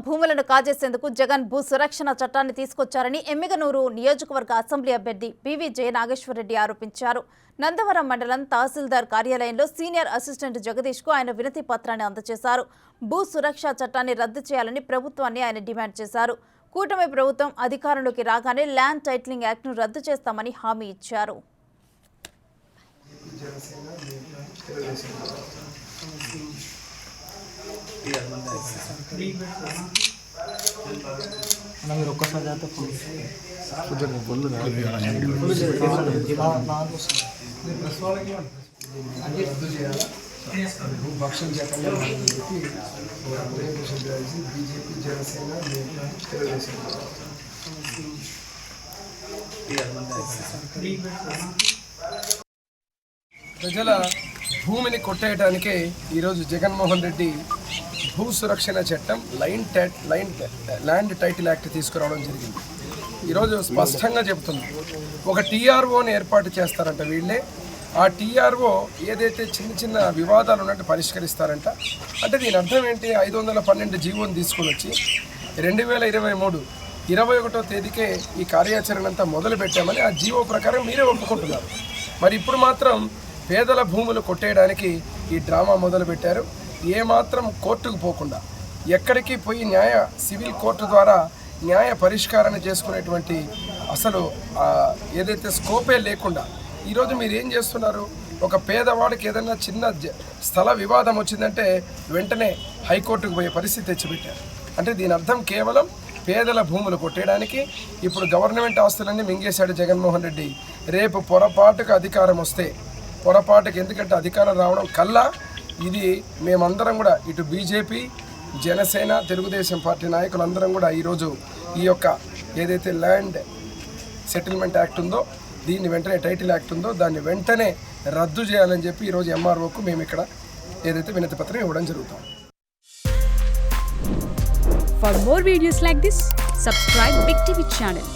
భూములను కాజేసేందుకు జగన్ భూ సురక్షణ చట్టాన్ని తీసుకొచ్చారని ఎమ్మిగనూరు నియోజకవర్గ అసెంబ్లీ అభ్యర్థి పివి జయనాగేశ్వరరెడ్డి ఆరోపించారు. నందవరం మండలం తహసీల్దార్ కార్యాలయంలో సీనియర్ అసిస్టెంట్ జగదీష్కు ఆయన వినతి పత్రాన్ని అందజేశారు. భూ సురక్ష చట్టాన్ని రద్దు చేయాలని ప్రభుత్వాన్ని ఆయన డిమాండ్ చేశారు. కూటమి ప్రభుత్వం అధికారంలోకి రాగానే ల్యాండ్ టైటిలింగ్ యాక్ట్ను రద్దు చేస్తామని హామీ ఇచ్చారు. భక్షణ చట్టంలో బీజేపీ జనసేన తెలుగుదేశం ప్రజల భూమిని కొట్టేయడానికే ఈరోజు జగన్మోహన్ రెడ్డి భూ సురక్షణ చట్టం ల్యాండ్ టైటిల్ యాక్ట్ తీసుకురావడం జరిగింది. ఈరోజు స్పష్టంగా చెబుతుంది, ఒక టీఆర్ఓని ఏర్పాటు చేస్తారంట వీళ్ళే. ఆ టీఆర్ఓ ఏదైతే చిన్న చిన్న వివాదాలు ఉన్నట్టు పరిష్కరిస్తారంట. అంటే దీని అర్థం ఏంటి? 512 జీవోని తీసుకొని వచ్చి 2023 21వ తేదీకే ఈ కార్యాచరణ అంతా మొదలు పెట్టామని ఆ జీవో ప్రకారం మీరే ఒప్పుకుంటున్నారు. మరి ఇప్పుడు మాత్రం పేదల భూములు కొట్టేయడానికి ఈ డ్రామా మొదలు పెట్టారు. ఏమాత్రం కోర్టుకు పోకుండా ఎక్కడికి పోయి సివిల్ కోర్టు ద్వారా న్యాయ పరిష్కారాన్ని చేసుకునేటువంటి అసలు ఏదైతే స్కోపే లేకుండా ఈరోజు మీరు ఏం చేస్తున్నారు? ఒక పేదవాడికి ఏదైనా చిన్న స్థల వివాదం వచ్చిందంటే వెంటనే హైకోర్టుకు పోయే పరిస్థితి తెచ్చిపెట్టారు. అంటే దీని అర్థం కేవలం పేదల భూములు కొట్టేయడానికి ఇప్పుడు గవర్నమెంట్ ఆస్తులన్నీ మింగేశాడు జగన్మోహన్ రెడ్డి. రేపు పొరపాటుకు అధికారం వస్తే ఎందుకంటే అధికారం రావడం కల్లా ఇది మేమందరం కూడా ఇటు బీజేపీ జనసేన తెలుగుదేశం పార్టీ నాయకులందరం కూడా ఈరోజు ఈ యొక్క ఏదైతే ల్యాండ్ సెటిల్మెంట్ యాక్ట్ ఉందో దీన్ని వెంటనే టైటిల్ యాక్ట్ ఉందో దాన్ని వెంటనే రద్దు చేయాలని చెప్పి ఈరోజు ఎంఆర్ఓకు మేము ఇక్కడ ఏదైతే వినతి పత్రం ఇవ్వడం జరుగుతుంది. For more videos like this, subscribe Big TV channel.